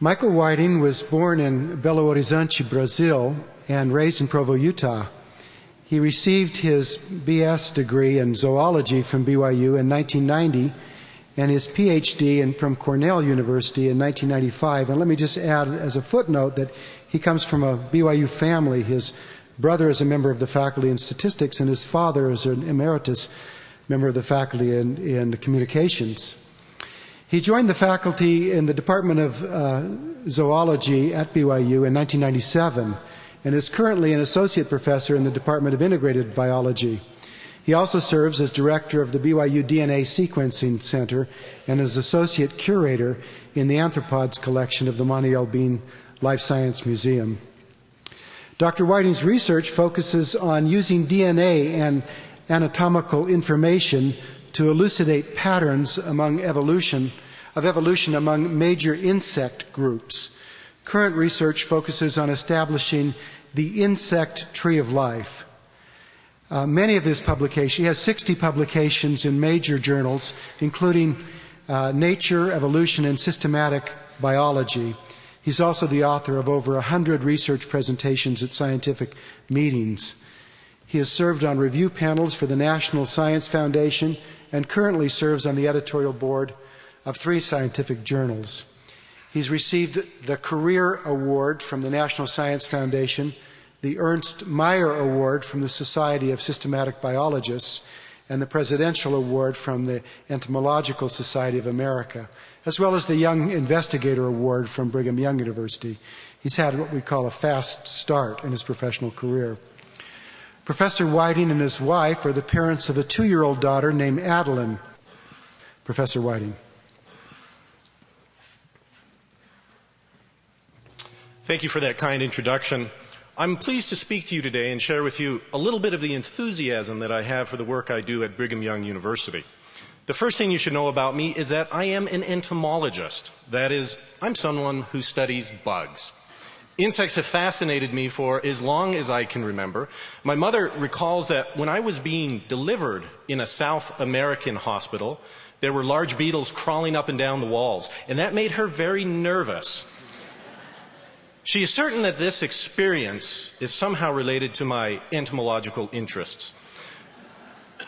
Michael Whiting was born in Belo Horizonte, Brazil, and raised in Provo, Utah. He received his BS degree in zoology from BYU in 1990 and his PhD from Cornell University in 1995. And let me just add as a footnote that he comes from a BYU family. His brother is a member of the faculty in statistics, and his father is an emeritus member of the faculty in communications. He joined the faculty in the Department of Zoology at BYU in 1997 and is currently an associate professor in the Department of Integrated Biology. He also serves as director of the BYU DNA Sequencing Center and as associate curator in the Anthropods collection of the Monty L. Bean Life Science Museum. Dr. Whiting's research focuses on using DNA and anatomical information to elucidate patterns among evolution among major insect groups. Current research focuses on establishing the insect tree of life. Many of his publications, he has 60 publications in major journals, including Nature, Evolution, and Systematic Biology. He's also the author of over 100 research presentations at scientific meetings. He has served on review panels for the National Science Foundation and currently serves on the editorial board of 3 scientific journals. He's received the Career Award from the National Science Foundation, the Ernst Mayr Award from the Society of Systematic Biologists, and the Presidential Award from the Entomological Society of America, as well as the Young Investigator Award from Brigham Young University. He's had what we call a fast start in his professional career. Professor Whiting and his wife are the parents of a 2-year-old daughter named Adeline. Professor Whiting. Thank you for that kind introduction. I'm pleased to speak to you today and share with you a little bit of the enthusiasm that I have for the work I do at Brigham Young University. The first thing you should know about me is that I am an entomologist. That is, I'm someone who studies bugs. Insects have fascinated me for as long as I can remember. My mother recalls that when I was being delivered in a South American hospital, there were large beetles crawling up and down the walls, and that made her very nervous. She is certain that this experience is somehow related to my entomological interests.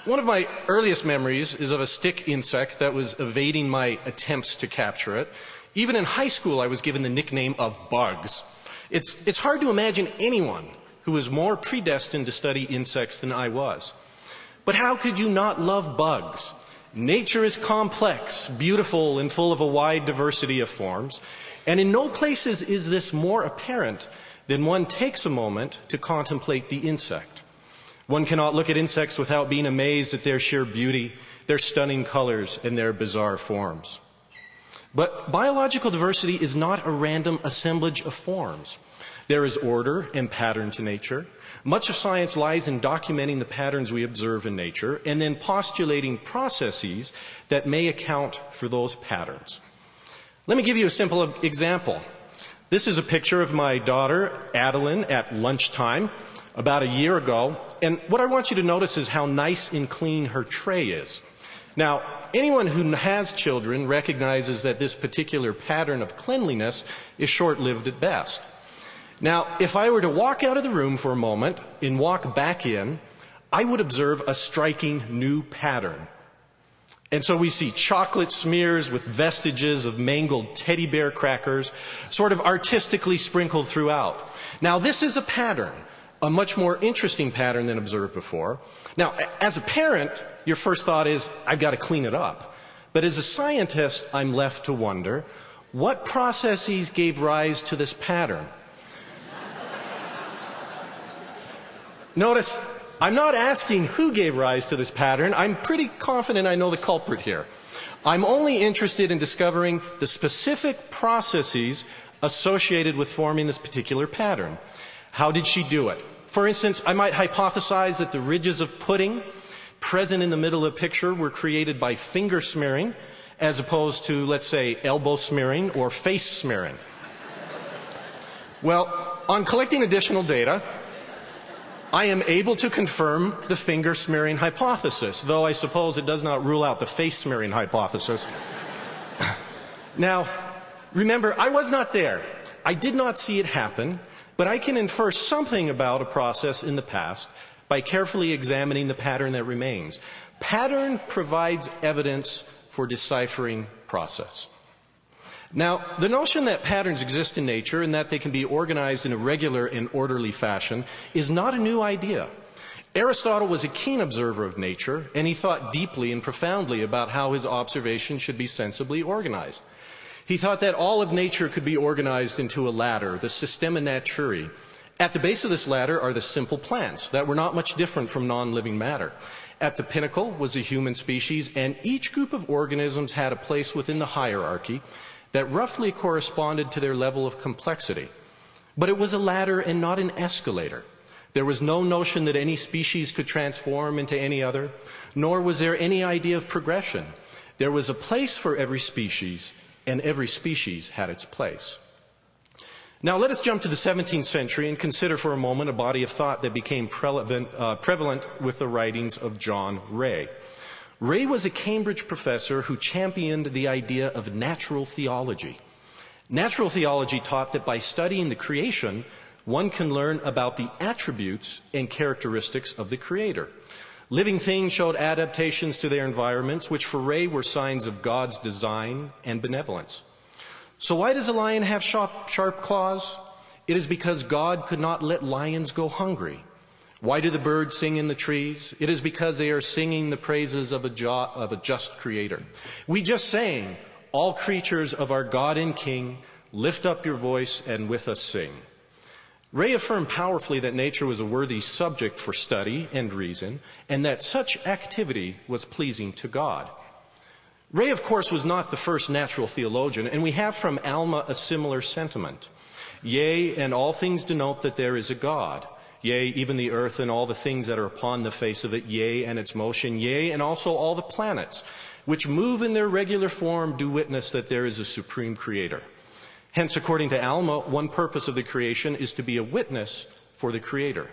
One of my earliest memories is of a stick insect that was evading my attempts to capture it. Even in high school, I was given the nickname of Bugs. It's hard to imagine anyone who was more predestined to study insects than I was. But how could you not love bugs? Nature is complex, beautiful, and full of a wide diversity of forms. And in no places is this more apparent than one takes a moment to contemplate the insect. One cannot look at insects without being amazed at their sheer beauty, their stunning colors, and their bizarre forms. But biological diversity is not a random assemblage of forms. There is order and pattern to nature. Much of science lies in documenting the patterns we observe in nature and then postulating processes that may account for those patterns. Let me give you a simple example. This is a picture of my daughter, Adeline, at lunchtime about a year ago. And what I want you to notice is how nice and clean her tray is. Now, anyone who has children recognizes that this particular pattern of cleanliness is short-lived at best. Now, if I were to walk out of the room for a moment and walk back in, I would observe a striking new pattern. And so we see chocolate smears with vestiges of mangled teddy bear crackers sort of artistically sprinkled throughout. Now, this is a pattern, a much more interesting pattern than observed before. Now, as a parent, your first thought is, I've got to clean it up. But as a scientist, I'm left to wonder, what processes gave rise to this pattern? Notice, I'm not asking who gave rise to this pattern. I'm pretty confident I know the culprit here. I'm only interested in discovering the specific processes associated with forming this particular pattern. How did she do it? For instance, I might hypothesize that the ridges of pudding present in the middle of the picture were created by finger smearing as opposed to, let's say, elbow smearing or face smearing. Well, on collecting additional data, I am able to confirm the finger smearing hypothesis, though I suppose it does not rule out the face smearing hypothesis. Now, Remember, I was not there. I did not see it happen, but I can infer something about a process in the past by carefully examining the pattern that remains. Pattern provides evidence for deciphering process. Now, the notion that patterns exist in nature and that they can be organized in a regular and orderly fashion is not a new idea. Aristotle was a keen observer of nature, and he thought deeply and profoundly about how his observations should be sensibly organized. He thought that all of nature could be organized into a ladder, the systema naturae. At the base of this ladder are the simple plants that were not much different from non-living matter. At the pinnacle was the human species, and each group of organisms had a place within the hierarchy that roughly corresponded to their level of complexity. But it was a ladder and not an escalator. There was no notion that any species could transform into any other, nor was there any idea of progression. There was a place for every species, and every species had its place. Now let us jump to the 17th century and consider for a moment a body of thought that became prevalent with the writings of John Ray. Ray was a Cambridge professor who championed the idea of natural theology. Natural theology taught that by studying the creation, one can learn about the attributes and characteristics of the Creator. Living things showed adaptations to their environments, which for Ray were signs of God's design and benevolence. So why does a lion have sharp claws? It is because God could not let lions go hungry. Why do the birds sing in the trees? It is because they are singing the praises of a just Creator. We just sang, all creatures of our God and King, lift up your voice and with us sing. Ray affirmed powerfully that nature was a worthy subject for study and reason, and that such activity was pleasing to God. Ray, of course, was not the first natural theologian, and we have from Alma a similar sentiment. Yea, and all things denote that there is a God. Yea, even the earth and all the things that are upon the face of it, yea, and its motion, yea, and also all the planets, which move in their regular form, do witness that there is a supreme Creator. Hence, according to Alma, one purpose of the creation is to be a witness for the Creator.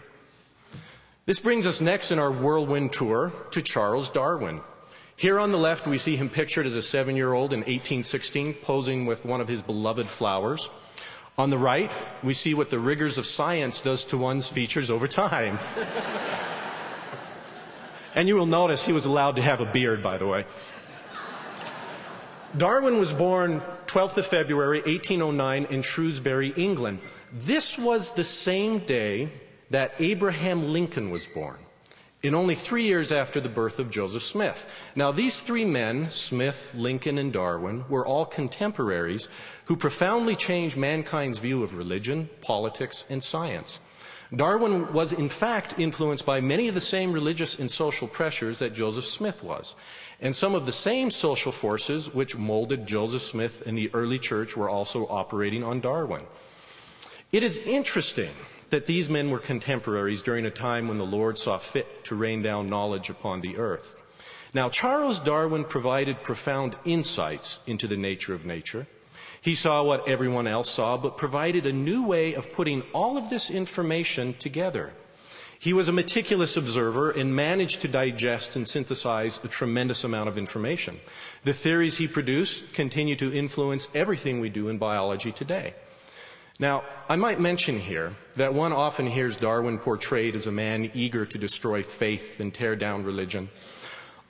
This brings us next in our whirlwind tour to Charles Darwin. Here on the left, we see him pictured as a 7-year-old in 1816, posing with one of his beloved flowers. On the right, we see what the rigors of science does to one's features over time. And you will notice he was allowed to have a beard, by the way. Darwin was born 12th of February, 1809 in Shrewsbury, England. This was the same day that Abraham Lincoln was born, in only 3 years after the birth of Joseph Smith. Now, these three men, Smith, Lincoln, and Darwin, were all contemporaries who profoundly changed mankind's view of religion, politics, and science. Darwin was, in fact, influenced by many of the same religious and social pressures that Joseph Smith was. And some of the same social forces which molded Joseph Smith and the early church were also operating on Darwin. It is interesting that these men were contemporaries during a time when the Lord saw fit to rain down knowledge upon the earth. Now, Charles Darwin provided profound insights into the nature of nature. He saw what everyone else saw, but provided a new way of putting all of this information together. He was a meticulous observer and managed to digest and synthesize a tremendous amount of information. The theories he produced continue to influence everything we do in biology today. Now, I might mention here that one often hears Darwin portrayed as a man eager to destroy faith and tear down religion.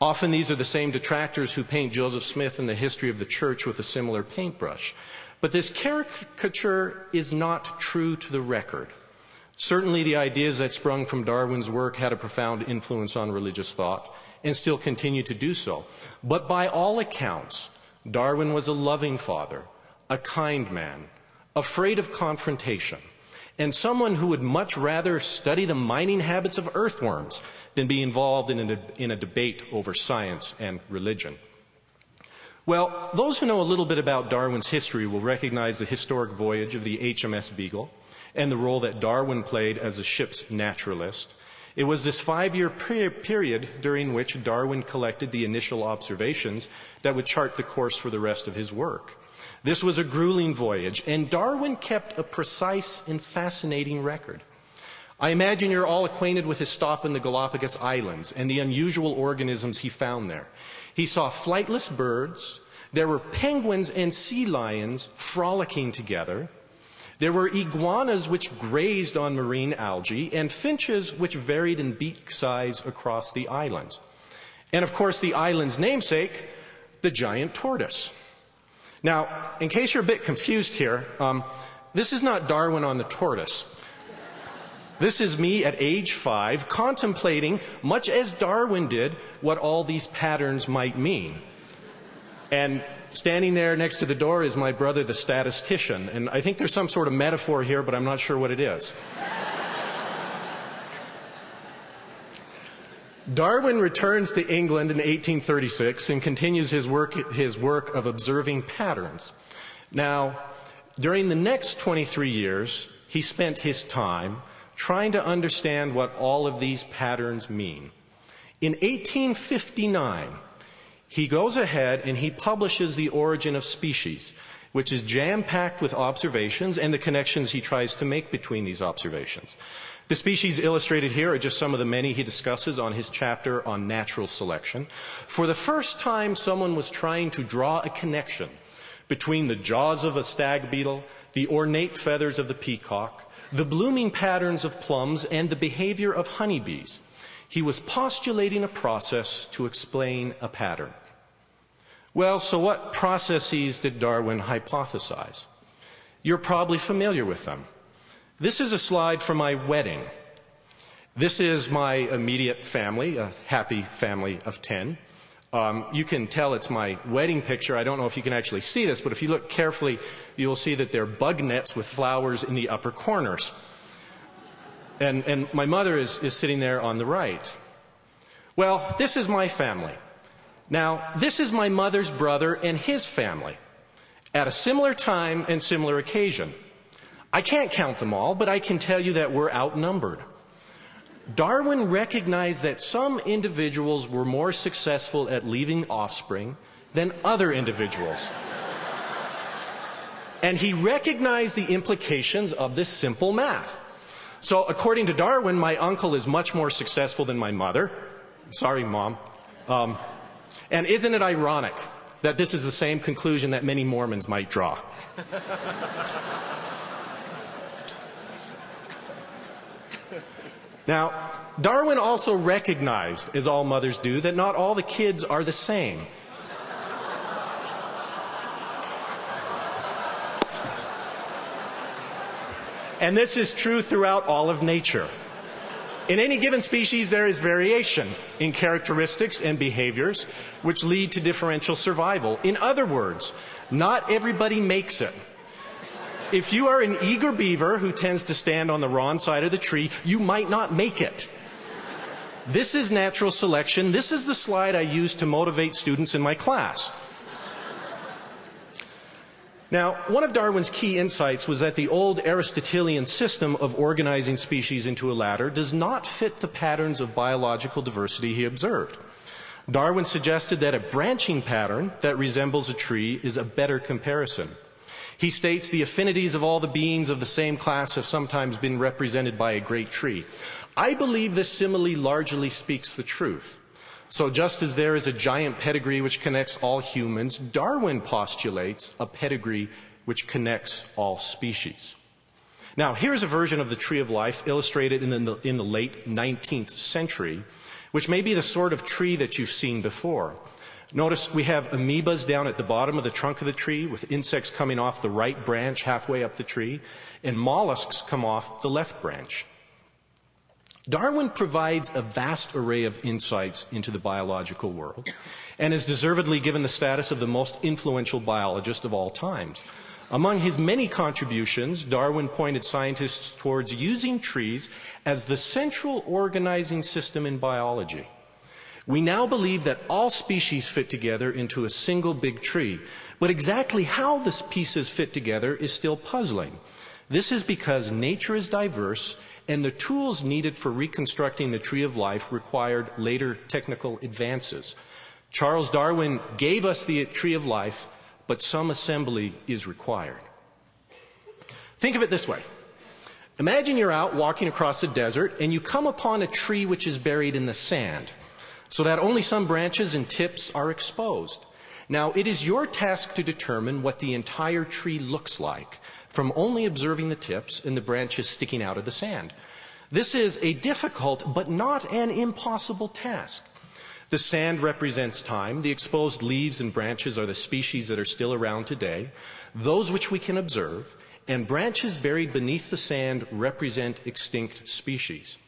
Often these are the same detractors who paint Joseph Smith and the history of the church with a similar paintbrush. But this caricature is not true to the record. Certainly the ideas that sprung from Darwin's work had a profound influence on religious thought and still continue to do so. But by all accounts, Darwin was a loving father, a kind man, afraid of confrontation, and someone who would much rather study the mining habits of earthworms than be involved in a debate over science and religion. Well, those who know a little bit about Darwin's history will recognize the historic voyage of the HMS Beagle and the role that Darwin played as a ship's naturalist. It was this 5-year period during which Darwin collected the initial observations that would chart the course for the rest of his work. This was a grueling voyage, and Darwin kept a precise and fascinating record. I imagine you're all acquainted with his stop in the Galapagos Islands and the unusual organisms he found there. He saw flightless birds, There were penguins and sea lions frolicking together. There were iguanas which grazed on marine algae, and finches which varied in beak size across the islands. And of course, the island's namesake, the giant tortoise. Now, in case you're a bit confused here, this is not Darwin on the tortoise. This is me at age 5 contemplating, much as Darwin did, what all these patterns might mean. And standing there next to the door is my brother, the statistician. And I think there's some sort of metaphor here, but I'm not sure what it is. Darwin returns to England in 1836 and continues his work of observing patterns. Now, during the next 23 years, he spent his time trying to understand what all of these patterns mean. In 1859, he goes ahead and he publishes The Origin of Species, which is jam-packed with observations and the connections he tries to make between these observations. The species illustrated here are just some of the many he discusses on his chapter on natural selection. For the first time, someone was trying to draw a connection between the jaws of a stag beetle, the ornate feathers of the peacock, the blooming patterns of plums, and the behavior of honeybees. He was postulating a process to explain a pattern. Well, so what processes did Darwin hypothesize? You're probably familiar with them. This is a slide from my wedding. This is my immediate family, a happy family of 10. You can tell it's my wedding picture. I don't know if you can actually see this, but if you look carefully, you'll see that there are bug nets with flowers in the upper corners. And my mother is sitting there on the right. Well, this is my family. Now, this is my mother's brother and his family at a similar time and similar occasion. I can't count them all, but I can tell you that we're outnumbered. Darwin recognized that some individuals were more successful at leaving offspring than other individuals. And he recognized the implications of this simple math. So according to Darwin, my uncle is much more successful than my mother. Sorry, Mom. And isn't it ironic that this is the same conclusion that many Mormons might draw? Now, Darwin also recognized, as all mothers do, that not all the kids are the same. And this is true throughout all of nature. In any given species, there is variation in characteristics and behaviors which lead to differential survival. In other words, not everybody makes it. If you are an eager beaver who tends to stand on the wrong side of the tree, you might not make it. This is natural selection. This is the slide I use to motivate students in my class. Now, one of Darwin's key insights was that the old Aristotelian system of organizing species into a ladder does not fit the patterns of biological diversity he observed. Darwin suggested that a branching pattern that resembles a tree is a better comparison. He states the affinities of all the beings of the same class have sometimes been represented by a great tree. I believe this simile largely speaks the truth. So just as there is a giant pedigree which connects all humans, Darwin postulates a pedigree which connects all species. Now, here's a version of the tree of life illustrated in the late 19th century, which may be the sort of tree that you've seen before. Notice we have amoebas down at the bottom of the trunk of the tree, with insects coming off the right branch halfway up the tree, and mollusks come off the left branch. Darwin provides a vast array of insights into the biological world and is deservedly given the status of the most influential biologist of all times. Among his many contributions, Darwin pointed scientists towards using trees as the central organizing system in biology. We now believe that all species fit together into a single big tree, but exactly how the pieces fit together is still puzzling. This is because nature is diverse, and the tools needed for reconstructing the tree of life required later technical advances. Charles Darwin gave us the tree of life, but some assembly is required. Think of it this way. Imagine you're out walking across a desert, and you come upon a tree which is buried in the sand, so that only some branches and tips are exposed. Now, it is your task to determine what the entire tree looks like from only observing the tips and the branches sticking out of the sand. This is a difficult but not an impossible task. The sand represents time. The exposed leaves and branches are the species that are still around today, those which we can observe, and branches buried beneath the sand represent extinct species.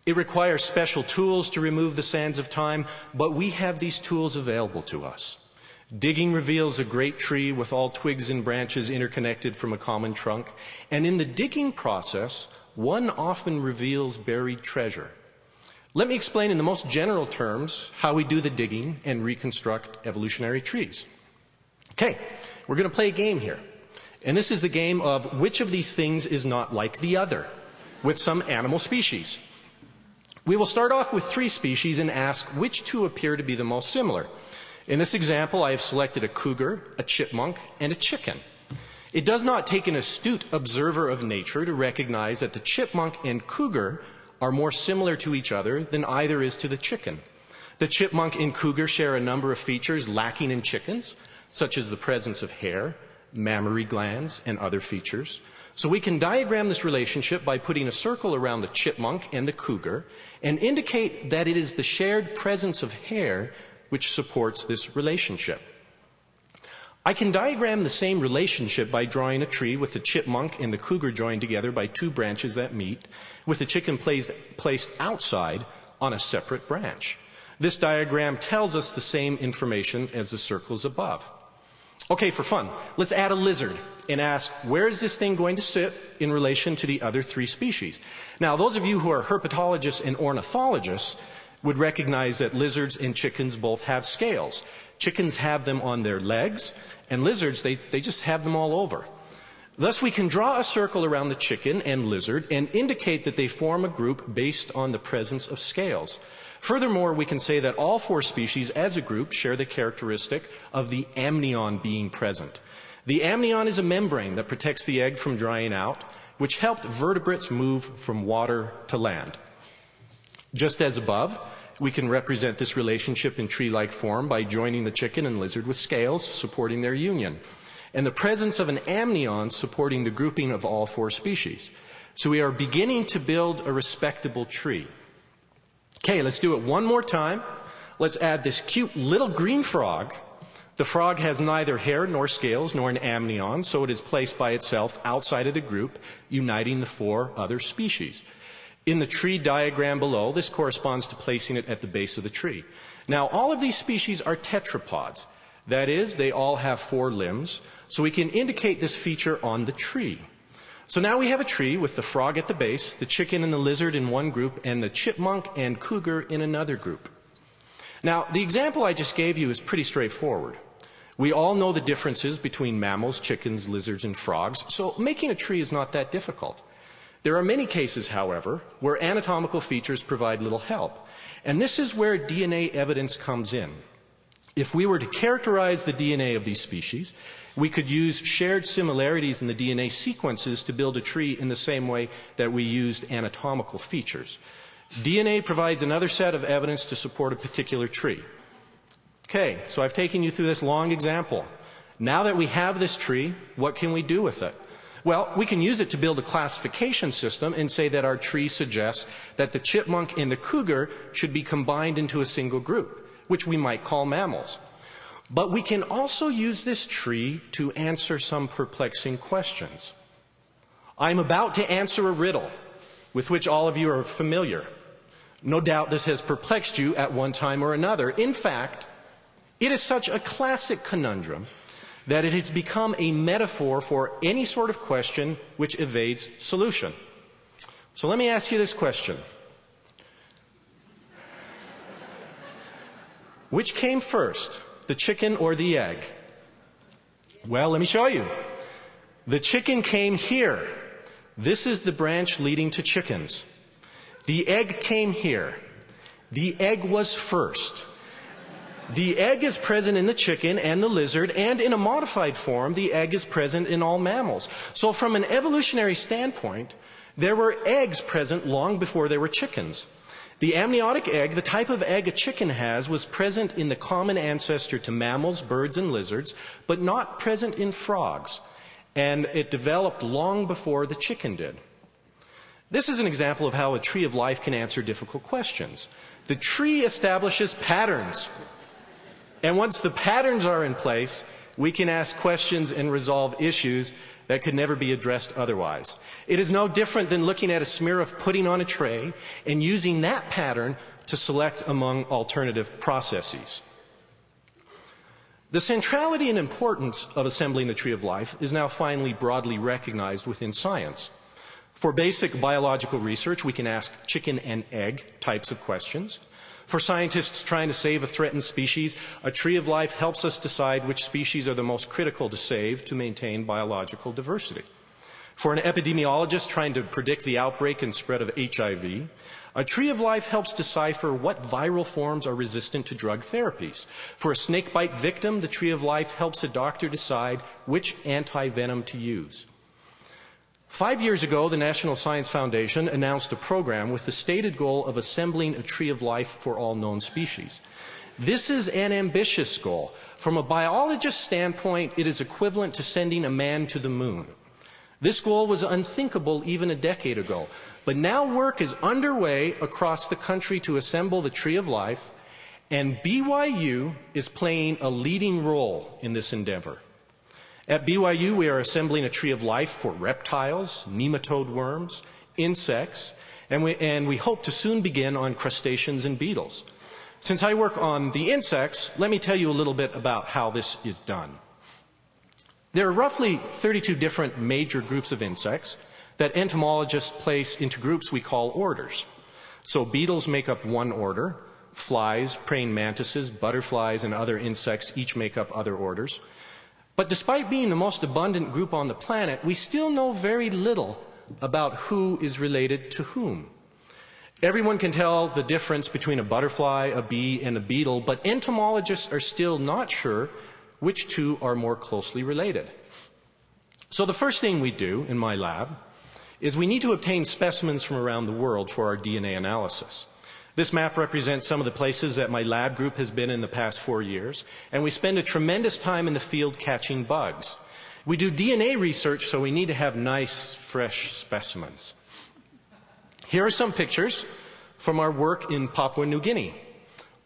It requires special tools to remove the sands of time, but we have these tools available to us. Digging reveals a great tree with all twigs and branches interconnected from a common trunk, and in the digging process, one often reveals buried treasure. Let me explain in the most general terms how we do the digging and reconstruct evolutionary trees. Okay, we're going to play a game here. And this is the game of which of these things is not like the other, with some animal species. We will start off with 3 species and ask which 2 appear to be the most similar. In this example, I have selected a cougar, a chipmunk, and a chicken. It does not take an astute observer of nature to recognize that the chipmunk and cougar are more similar to each other than either is to the chicken. The chipmunk and cougar share a number of features lacking in chickens, such as the presence of hair, mammary glands, and other features. So we can diagram this relationship by putting a circle around the chipmunk and the cougar and indicate that it is the shared presence of hair which supports this relationship. I can diagram the same relationship by drawing a tree with the chipmunk and the cougar joined together by 2 branches that meet, with the chicken placed outside on a separate branch. This diagram tells us the same information as the circles above. Okay, for fun, let's add a lizard and ask, where is this thing going to sit in relation to the other 3 species? Now, those of you who are herpetologists and ornithologists would recognize that lizards and chickens both have scales. Chickens have them on their legs, and lizards, they just have them all over. Thus, we can draw a circle around the chicken and lizard and indicate that they form a group based on the presence of scales. Furthermore, we can say that all 4 species as a group share the characteristic of the amnion being present. The amnion is a membrane that protects the egg from drying out, which helped vertebrates move from water to land. Just as above, we can represent this relationship in tree-like form by joining the chicken and lizard with scales supporting their union, and the presence of an amnion supporting the grouping of all 4 species. So we are beginning to build a respectable tree. Okay, let's do it one more time. Let's add this cute little green frog. The frog has neither hair nor scales nor an amnion, so it is placed by itself outside of the group, uniting the 4 other species. In the tree diagram below, this corresponds to placing it at the base of the tree. Now, all of these species are tetrapods. That is, they all have 4 limbs, so we can indicate this feature on the tree. So now we have a tree with the frog at the base, the chicken and the lizard in one group, and the chipmunk and cougar in another group. Now, the example I just gave you is pretty straightforward. We all know the differences between mammals, chickens, lizards, and frogs, so making a tree is not that difficult. There are many cases, however, where anatomical features provide little help, and this is where DNA evidence comes in. If we were to characterize the DNA of these species, we could use shared similarities in the DNA sequences to build a tree in the same way that we used anatomical features. DNA provides another set of evidence to support a particular tree. Okay, so I've taken you through this long example. Now that we have this tree, what can we do with it? Well, we can use it to build a classification system and say that our tree suggests that the chipmunk and the cougar should be combined into a single group, which we might call mammals. But we can also use this tree to answer some perplexing questions. I'm about to answer a riddle with which all of you are familiar. No doubt this has perplexed you at one time or another. In fact, it is such a classic conundrum that it has become a metaphor for any sort of question which evades solution. So let me ask you this question. Which came first, the chicken or the egg? Well, let me show you. The chicken came here. This is the branch leading to chickens. The egg came here. The egg was first. The egg is present in the chicken and the lizard, and in a modified form, the egg is present in all mammals. So from an evolutionary standpoint, there were eggs present long before there were chickens. The amniotic egg, the type of egg a chicken has, was present in the common ancestor to mammals, birds, and lizards, but not present in frogs. And it developed long before the chicken did. This is an example of how a tree of life can answer difficult questions. The tree establishes patterns. And once the patterns are in place, we can ask questions and resolve issues that could never be addressed otherwise. It is no different than looking at a smear of pudding on a tray and using that pattern to select among alternative processes. The centrality and importance of assembling the tree of life is now finally broadly recognized within science. For basic biological research, we can ask chicken and egg types of questions. For scientists trying to save a threatened species, a tree of life helps us decide which species are the most critical to save to maintain biological diversity. For an epidemiologist trying to predict the outbreak and spread of HIV, a tree of life helps decipher what viral forms are resistant to drug therapies. For a snakebite victim, the tree of life helps a doctor decide which anti-venom to use. 5 years ago, the National Science Foundation announced a program with the stated goal of assembling a tree of life for all known species. This is an ambitious goal. From a biologist's standpoint, it is equivalent to sending a man to the moon. This goal was unthinkable even a decade ago, but now work is underway across the country to assemble the tree of life, and BYU is playing a leading role in this endeavor. At BYU, we are assembling a tree of life for reptiles, nematode worms, insects, and we hope to soon begin on crustaceans and beetles. Since I work on the insects, let me tell you a little bit about how this is done. There are roughly 32 different major groups of insects that entomologists place into groups we call orders. So beetles make up one order, flies, praying mantises, butterflies, and other insects each make up other orders. But despite being the most abundant group on the planet, we still know very little about who is related to whom. Everyone can tell the difference between a butterfly, a bee, and a beetle, but entomologists are still not sure which two are more closely related. So the first thing we do in my lab is we need to obtain specimens from around the world for our DNA analysis. This map represents some of the places that my lab group has been in the past 4 years, and we spend a tremendous time in the field catching bugs. We do DNA research, so we need to have nice, fresh specimens. Here are some pictures from our work in Papua New Guinea.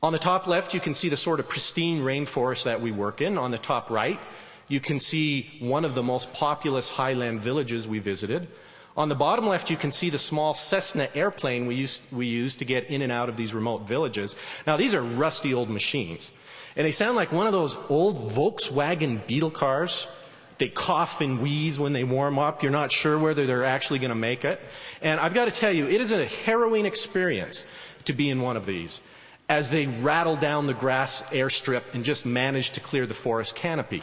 On the top left, you can see the sort of pristine rainforest that we work in. On the top right, you can see one of the most populous highland villages we visited. On the bottom left, you can see the small Cessna airplane we use to get in and out of these remote villages. Now, these are rusty old machines, and they sound like one of those old Volkswagen Beetle cars. They cough and wheeze when they warm up. You're not sure whether they're actually going to make it. And I've got to tell you, it is a harrowing experience to be in one of these as they rattle down the grass airstrip and just manage to clear the forest canopy.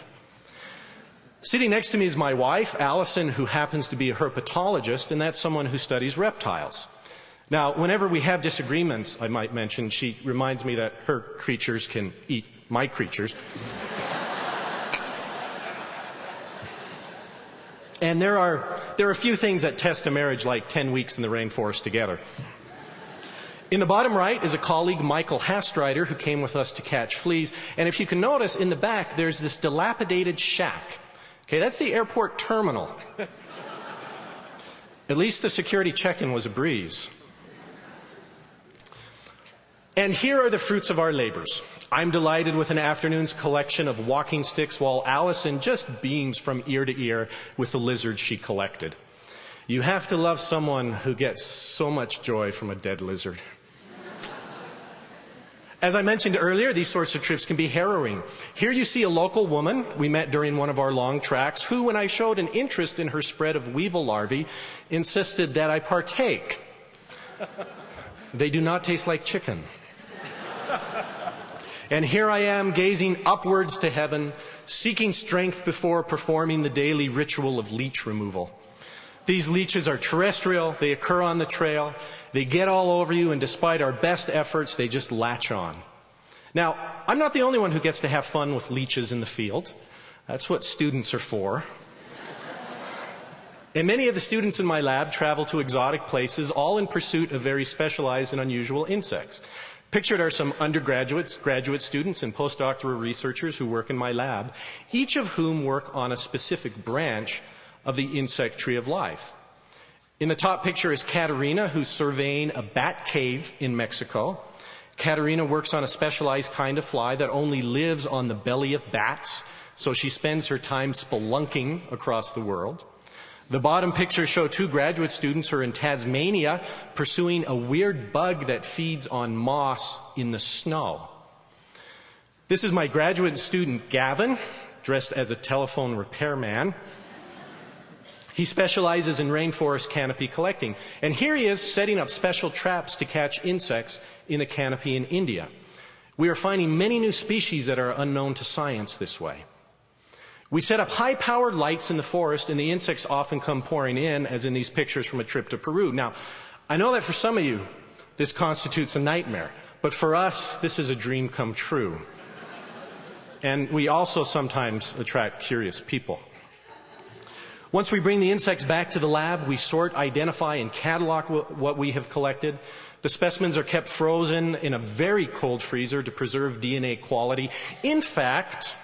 Sitting next to me is my wife, Allison, who happens to be a herpetologist, and that's someone who studies reptiles. Now, whenever we have disagreements, I might mention, she reminds me that her creatures can eat my creatures. And there are a few things that test a marriage like 10 weeks in the rainforest together. In the bottom right is a colleague, Michael Hastrider, who came with us to catch fleas. And if you can notice, in the back, there's this dilapidated shack. Okay, that's the airport terminal. At least the security check-in was a breeze. And here are the fruits of our labors. I'm delighted with an afternoon's collection of walking sticks, while Allison just beams from ear to ear with the lizards she collected. You have to love someone who gets so much joy from a dead lizard. As I mentioned earlier, these sorts of trips can be harrowing. Here you see a local woman we met during one of our long tracks who, when I showed an interest in her spread of weevil larvae, insisted that I partake. They do not taste like chicken. And here I am gazing upwards to heaven, seeking strength before performing the daily ritual of leech removal. These leeches are terrestrial, they occur on the trail, they get all over you, and despite our best efforts, they just latch on. Now, I'm not the only one who gets to have fun with leeches in the field. That's what students are for. And many of the students in my lab travel to exotic places, all in pursuit of very specialized and unusual insects. Pictured are some undergraduates, graduate students, and postdoctoral researchers who work in my lab, each of whom work on a specific branch of the insect tree of life. In the top picture is Katerina, who's surveying a bat cave in Mexico. Katerina works on a specialized kind of fly that only lives on the belly of bats, so she spends her time spelunking across the world. The bottom pictures show two graduate students who are in Tasmania pursuing a weird bug that feeds on moss in the snow. This is my graduate student, Gavin, dressed as a telephone repairman. He specializes in rainforest canopy collecting. And here he is setting up special traps to catch insects in the canopy in India. We are finding many new species that are unknown to science this way. We set up high-powered lights in the forest, and the insects often come pouring in, as in these pictures from a trip to Peru. Now, I know that for some of you, this constitutes a nightmare. But for us, this is a dream come true. And we also sometimes attract curious people. Once we bring the insects back to the lab, we sort, identify, and catalog what we have collected. The specimens are kept frozen in a very cold freezer to preserve DNA quality. In fact,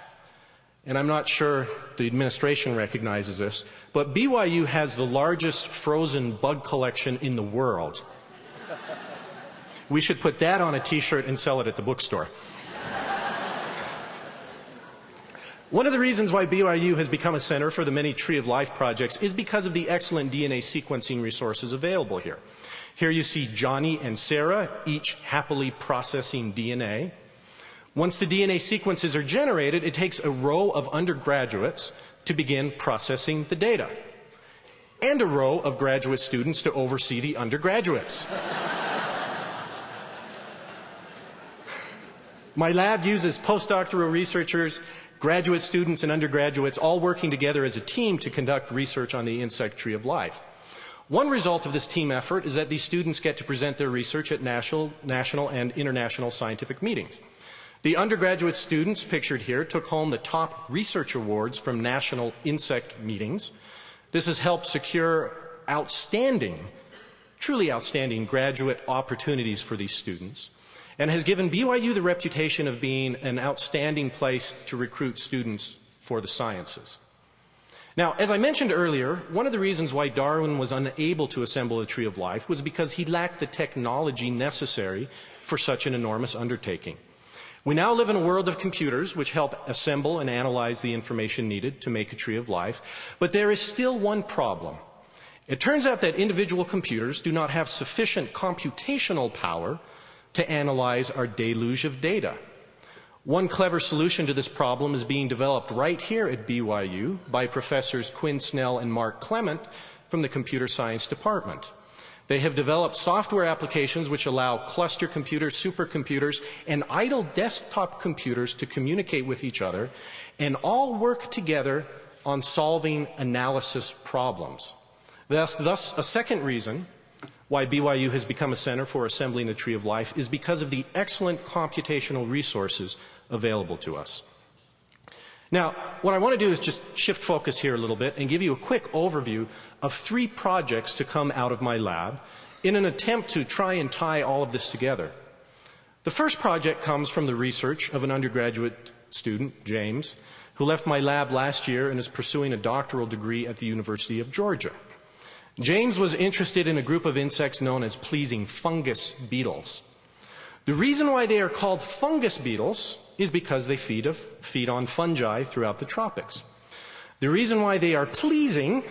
and I'm not sure the administration recognizes this, but BYU has the largest frozen bug collection in the world. We should put that on a t-shirt and sell it at the bookstore. One of the reasons why BYU has become a center for the many Tree of Life projects is because of the excellent DNA sequencing resources available here. Here you see Johnny and Sarah, each happily processing DNA. Once the DNA sequences are generated, it takes a row of undergraduates to begin processing the data, and a row of graduate students to oversee the undergraduates. My lab uses postdoctoral researchers, graduate students, and undergraduates all working together as a team to conduct research on the insect tree of life. One result of this team effort is that these students get to present their research at national and international scientific meetings. The undergraduate students pictured here took home the top research awards from national insect meetings. This has helped secure outstanding, truly outstanding graduate opportunities for these students, and has given BYU the reputation of being an outstanding place to recruit students for the sciences. Now, as I mentioned earlier, one of the reasons why Darwin was unable to assemble a tree of life was because he lacked the technology necessary for such an enormous undertaking. We now live in a world of computers which help assemble and analyze the information needed to make a tree of life, but there is still one problem. It turns out that individual computers do not have sufficient computational power to analyze our deluge of data. One clever solution to this problem is being developed right here at BYU by Professors Quinn Snell and Mark Clement from the Computer Science Department. They have developed software applications which allow cluster computers, supercomputers, and idle desktop computers to communicate with each other and all work together on solving analysis problems. Thus, a second reason why BYU has become a center for assembling the tree of life is because of the excellent computational resources available to us. Now, what I want to do is just shift focus here a little bit and give you a quick overview of 3 projects to come out of my lab in an attempt to try and tie all of this together. The first project comes from the research of an undergraduate student, James, who left my lab last year and is pursuing a doctoral degree at the University of Georgia. James was interested in a group of insects known as pleasing fungus beetles. The reason why they are called fungus beetles is because they feed on fungi throughout the tropics. The reason why they are pleasing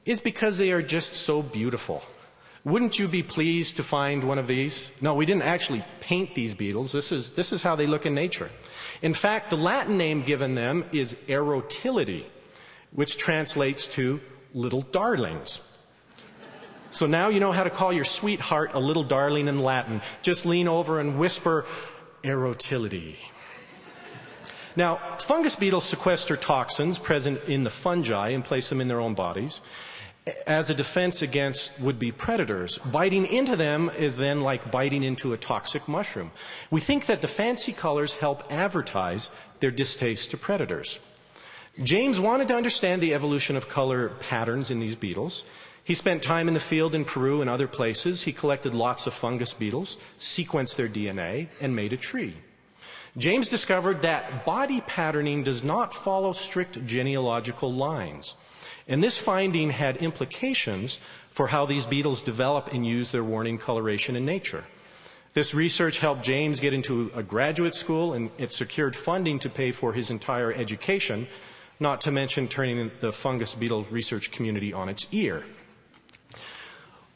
is because they are just so beautiful. Wouldn't you be pleased to find one of these? No, we didn't actually paint these beetles. This is how they look in nature. In fact, the Latin name given them is Erotilidae, which translates to little darlings. So now you know how to call your sweetheart a little darling in Latin. Just lean over and whisper, Erotilidae. Now, fungus beetles sequester toxins present in the fungi and place them in their own bodies as a defense against would-be predators. Biting into them is then like biting into a toxic mushroom. We think that the fancy colors help advertise their distaste to predators. James wanted to understand the evolution of color patterns in these beetles. He spent time in the field in Peru and other places. He collected lots of fungus beetles, sequenced their DNA, and made a tree. James discovered that body patterning does not follow strict genealogical lines. And this finding had implications for how these beetles develop and use their warning coloration in nature. This research helped James get into a graduate school, and it secured funding to pay for his entire education, not to mention turning the fungus beetle research community on its ear.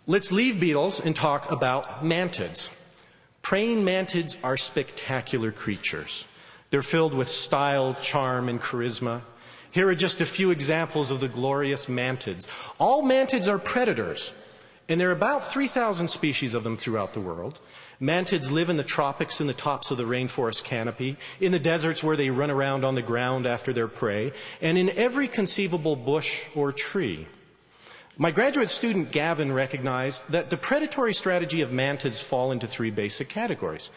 Let's leave beetles and talk about mantids. Praying mantids are spectacular creatures. They're filled with style, charm, and charisma. Here are just a few examples of the glorious mantids. All mantids are predators, and there are about 3,000 species of them throughout the world. Mantids live in the tropics in the tops of the rainforest canopy, in the deserts where they run around on the ground after their prey, and in every conceivable bush or tree. My graduate student Gavin recognized that the predatory strategy of mantids fall into three basic categories.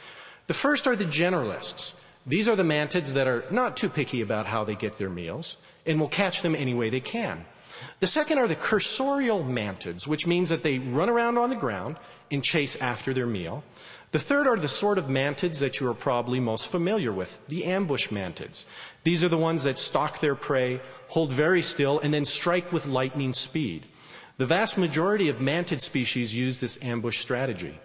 The first are the generalists. These are the mantids that are not too picky about how they get their meals and will catch them any way they can. The second are the cursorial mantids, which means that they run around on the ground and chase after their meal. The third are the sort of mantids that you are probably most familiar with, the ambush mantids. These are the ones that stalk their prey, hold very still, and then strike with lightning speed. The vast majority of mantid species use this ambush strategy.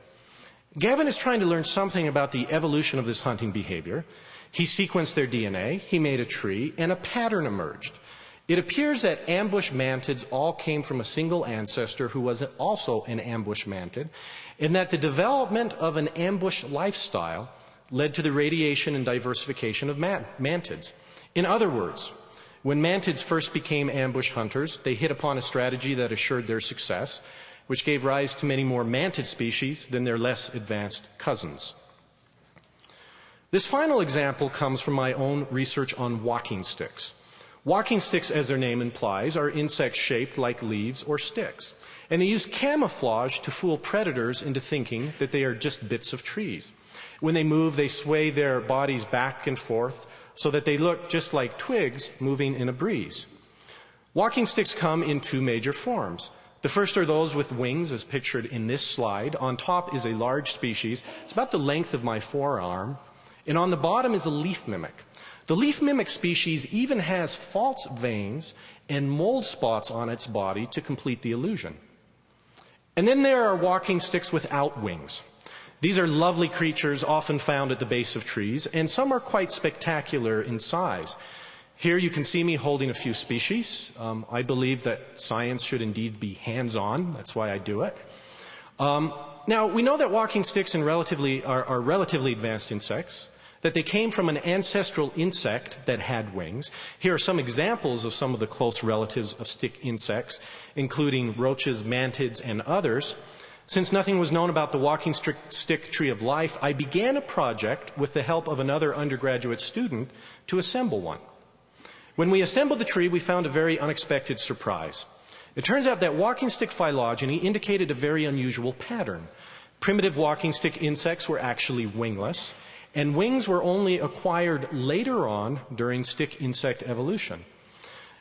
Gavin is trying to learn something about the evolution of this hunting behavior. He sequenced their DNA, he made a tree, and a pattern emerged. It appears that ambush mantids all came from a single ancestor who was also an ambush mantid, and that the development of an ambush lifestyle led to the radiation and diversification of mantids. In other words, when mantids first became ambush hunters, they hit upon a strategy that assured their success, which gave rise to many more mantid species than their less advanced cousins. This final example comes from my own research on walking sticks. Walking sticks, as their name implies, are insects shaped like leaves or sticks. And they use camouflage to fool predators into thinking that they are just bits of trees. When they move, they sway their bodies back and forth so that they look just like twigs moving in a breeze. Walking sticks come in two major forms. The first are those with wings, as pictured in this slide. On top is a large species. It's about the length of my forearm. And on the bottom is a leaf mimic. The leaf mimic species even has false veins and mold spots on its body to complete the illusion. And then there are walking sticks without wings. These are lovely creatures often found at the base of trees, and some are quite spectacular in size. Here you can see me holding a few species. I believe that science should indeed be hands-on. That's why I do it. Now, we know that walking sticks are relatively advanced insects, that they came from an ancestral insect that had wings. Here are some examples of some of the close relatives of stick insects, including roaches, mantids, and others. Since nothing was known about the walking stick tree of life, I began a project with the help of another undergraduate student to assemble one. When we assembled the tree, we found a very unexpected surprise. It turns out that walking stick phylogeny indicated a very unusual pattern. Primitive walking stick insects were actually wingless, and wings were only acquired later on during stick insect evolution.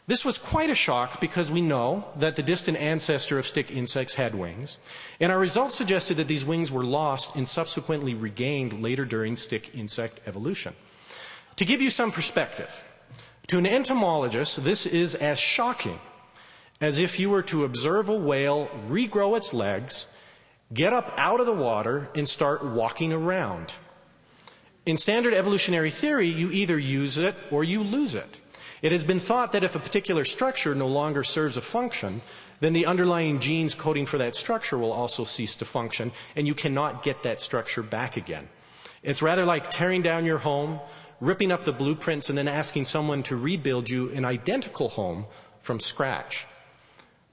This was quite a shock because we know that the distant ancestor of stick insects had wings, and our results suggested that these wings were lost and subsequently regained later during stick insect evolution. To give you some perspective, to an entomologist, this is as shocking as if you were to observe a whale regrow its legs, get up out of the water, and start walking around. In standard evolutionary theory, you either use it or you lose it. It has been thought that if a particular structure no longer serves a function, then the underlying genes coding for that structure will also cease to function, and you cannot get that structure back again. It's rather like tearing down your home, ripping up the blueprints, and then asking someone to rebuild you an identical home from scratch.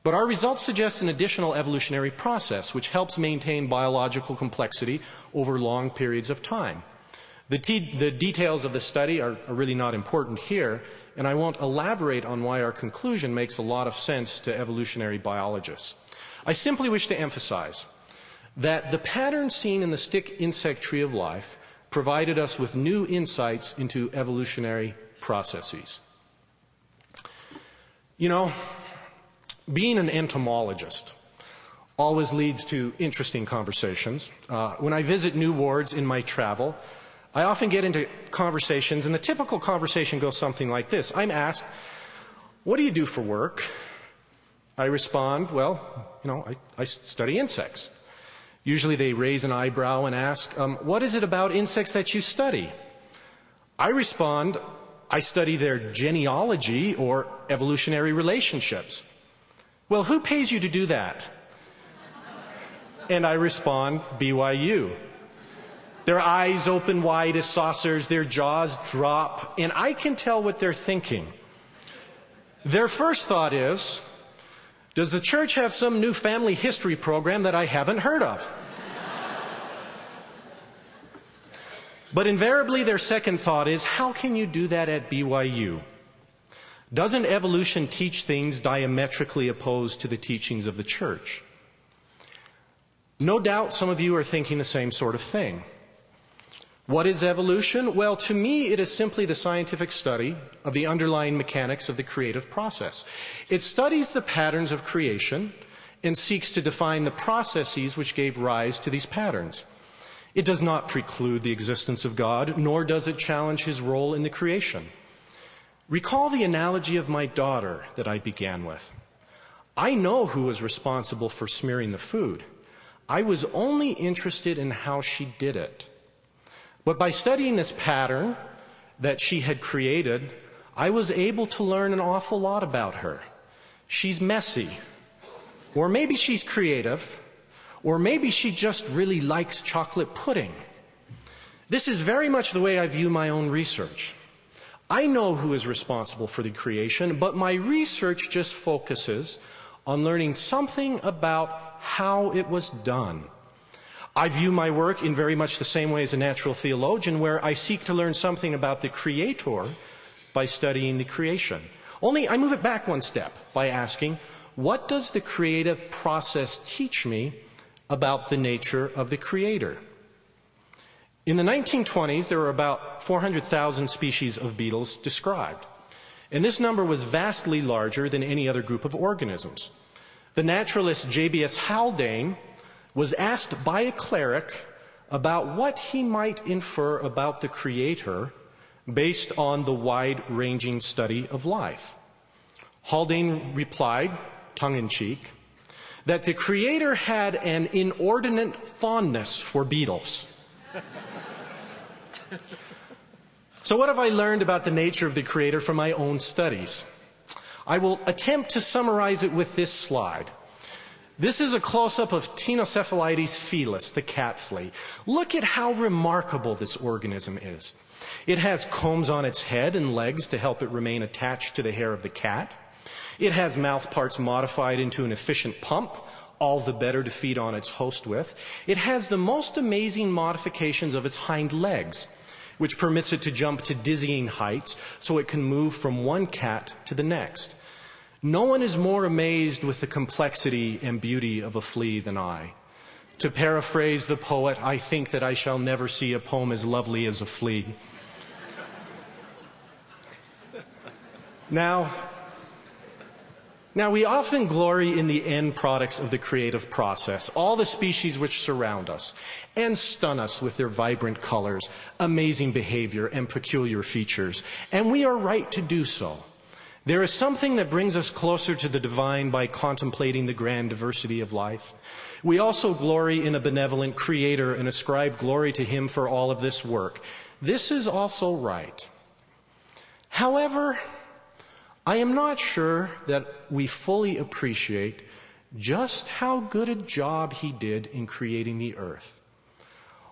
But our results suggest an additional evolutionary process which helps maintain biological complexity over long periods of time. The details of the study are really not important here, and I won't elaborate on why our conclusion makes a lot of sense to evolutionary biologists. I simply wish to emphasize that the pattern seen in the stick insect tree of life provided us with new insights into evolutionary processes. You know, being an entomologist always leads to interesting conversations. When I visit new wards in my travel, I often get into conversations, and the typical conversation goes something like this. I'm asked, "What do you do for work?" I respond, "Well, I study insects." Usually they raise an eyebrow and ask, "What is it about insects that you study?" I respond, "I study their genealogy or evolutionary relationships." "Well, who pays you to do that?" And I respond, "BYU." Their eyes open wide as saucers, their jaws drop, and I can tell what they're thinking. Their first thought is, does the church have some new family history program that I haven't heard of? But invariably their second thought is, how can you do that at BYU? Doesn't evolution teach things diametrically opposed to the teachings of the church? No doubt some of you are thinking the same sort of thing. What is evolution? Well, to me, it is simply the scientific study of the underlying mechanics of the creative process. It studies the patterns of creation and seeks to define the processes which gave rise to these patterns. It does not preclude the existence of God, nor does it challenge his role in the creation. Recall the analogy of my daughter that I began with. I know who was responsible for smearing the food. I was only interested in how she did it. But by studying this pattern that she had created, I was able to learn an awful lot about her. She's messy, or maybe she's creative, or maybe she just really likes chocolate pudding. This is very much the way I view my own research. I know who is responsible for the creation, but my research just focuses on learning something about how it was done. I view my work in very much the same way as a natural theologian, where I seek to learn something about the Creator by studying the creation. Only I move it back one step by asking, what does the creative process teach me about the nature of the Creator? In the 1920s, there were about 400,000 species of beetles described, and this number was vastly larger than any other group of organisms. The naturalist J.B.S. Haldane was asked by a cleric about what he might infer about the Creator based on the wide-ranging study of life. Haldane replied, tongue-in-cheek, that the Creator had an inordinate fondness for beetles. So what have I learned about the nature of the Creator from my own studies? I will attempt to summarize it with this slide. This is a close-up of Tinocephalides felis, the cat flea. Look at how remarkable this organism is. It has combs on its head and legs to help it remain attached to the hair of the cat. It has mouth parts modified into an efficient pump, all the better to feed on its host with. It has the most amazing modifications of its hind legs, which permits it to jump to dizzying heights so it can move from one cat to the next. No one is more amazed with the complexity and beauty of a flea than I. To paraphrase the poet, I think that I shall never see a poem as lovely as a flea. Now, we often glory in the end products of the creative process, all the species which surround us, and stun us with their vibrant colors, amazing behavior, and peculiar features. And we are right to do so. There is something that brings us closer to the divine by contemplating the grand diversity of life. We also glory in a benevolent Creator and ascribe glory to Him for all of this work. This is also right. However, I am not sure that we fully appreciate just how good a job He did in creating the earth.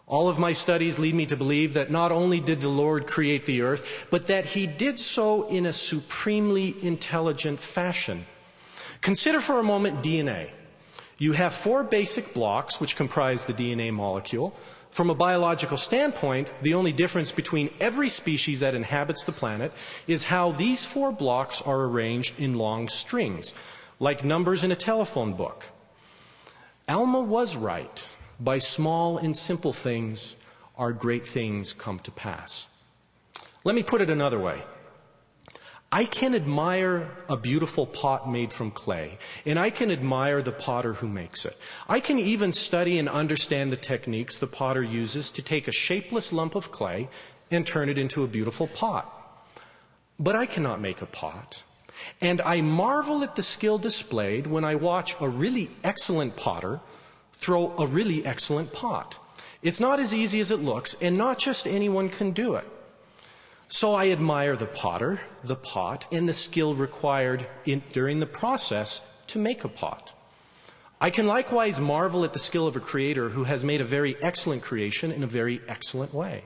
All of my studies lead me to believe that not only did the Lord create the earth, but that He did so in a supremely intelligent fashion. Consider for a moment DNA. You have 4 basic blocks which comprise the DNA molecule. From a biological standpoint, the only difference between every species that inhabits the planet is how these 4 blocks are arranged in long strings, like numbers in a telephone book. Alma was right. By small and simple things, our great things come to pass. Let me put it another way. I can admire a beautiful pot made from clay, and I can admire the potter who makes it. I can even study and understand the techniques the potter uses to take a shapeless lump of clay and turn it into a beautiful pot. But I cannot make a pot. And I marvel at the skill displayed when I watch a really excellent potter throw a really excellent pot. It's not as easy as it looks, and not just anyone can do it. So I admire the potter, the pot, and the skill required during the process to make a pot. I can likewise marvel at the skill of a creator who has made a very excellent creation in a very excellent way.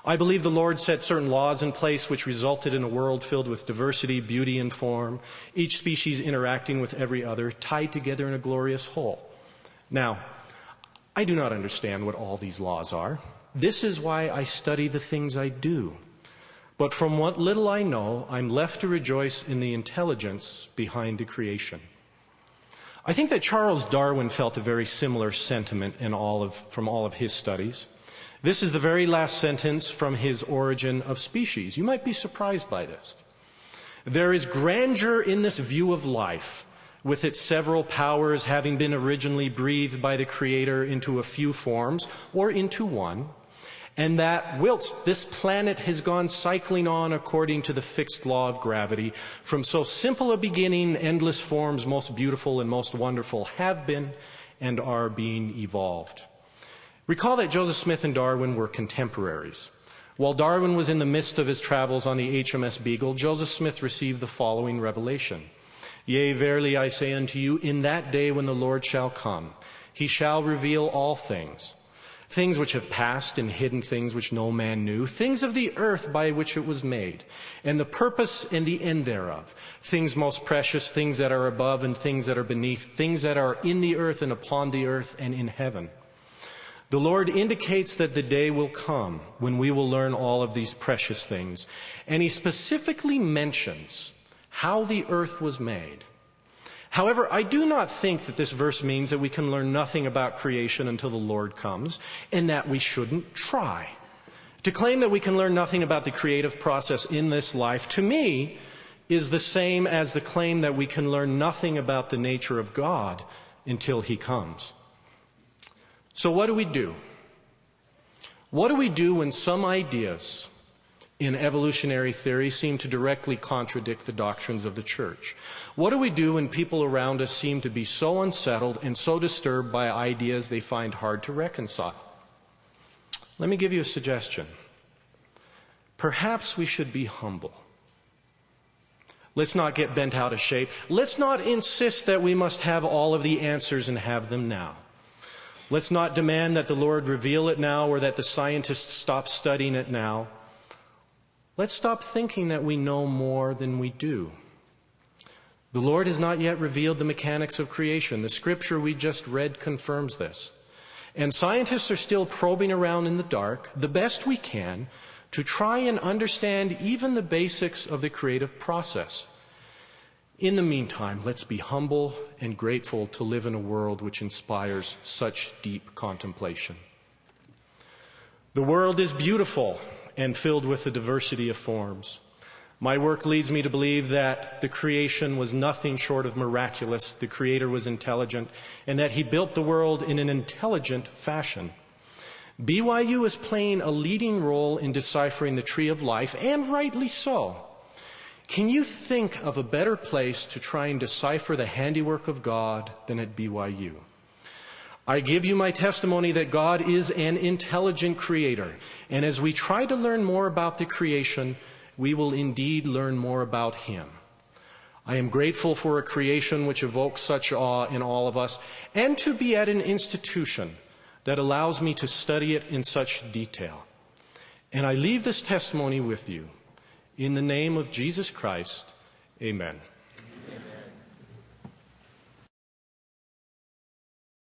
I believe the Lord set certain laws in place which resulted in a world filled with diversity, beauty, and form, each species interacting with every other, tied together in a glorious whole. Now, I do not understand what all these laws are. This is why I study the things I do. But from what little I know, I'm left to rejoice in the intelligence behind the creation. I think that Charles Darwin felt a very similar sentiment from all of his studies. This is the very last sentence from his Origin of Species. You might be surprised by this. There is grandeur in this view of life, with its several powers having been originally breathed by the Creator into a few forms, or into one, and that whilst this planet has gone cycling on according to the fixed law of gravity, from so simple a beginning, endless forms, most beautiful and most wonderful, have been and are being evolved. Recall that Joseph Smith and Darwin were contemporaries. While Darwin was in the midst of his travels on the HMS Beagle, Joseph Smith received the following revelation. Yea, verily I say unto you, in that day when the Lord shall come, he shall reveal all things, things which have passed and hidden things which no man knew, things of the earth by which it was made, and the purpose and the end thereof, things most precious, things that are above and things that are beneath, things that are in the earth and upon the earth and in heaven. The Lord indicates that the day will come when we will learn all of these precious things, and he specifically mentions how the earth was made. However, I do not think that this verse means that we can learn nothing about creation until the Lord comes, and that we shouldn't try. To claim that we can learn nothing about the creative process in this life, to me, is the same as the claim that we can learn nothing about the nature of God until he comes. So what do we do? What do we do when some ideas in evolutionary theory seem to directly contradict the doctrines of the church? What do we do when people around us seem to be so unsettled and so disturbed by ideas they find hard to reconcile? Let me give you a suggestion. Perhaps we should be humble. Let's not get bent out of shape. Let's not insist that we must have all of the answers and have them now. Let's not demand that the Lord reveal it now or that the scientists stop studying it now. Let's stop thinking that we know more than we do. The Lord has not yet revealed the mechanics of creation. The scripture we just read confirms this. And scientists are still probing around in the dark, the best we can, to try and understand even the basics of the creative process. In the meantime, let's be humble and grateful to live in a world which inspires such deep contemplation. The world is beautiful and filled with the diversity of forms. My work leads me to believe that the creation was nothing short of miraculous, the Creator was intelligent, and that he built the world in an intelligent fashion. BYU is playing a leading role in deciphering the tree of life, and rightly so. Can you think of a better place to try and decipher the handiwork of God than at BYU? I give you my testimony that God is an intelligent creator, and as we try to learn more about the creation, we will indeed learn more about him. I am grateful for a creation which evokes such awe in all of us, and to be at an institution that allows me to study it in such detail. And I leave this testimony with you. In the name of Jesus Christ, amen.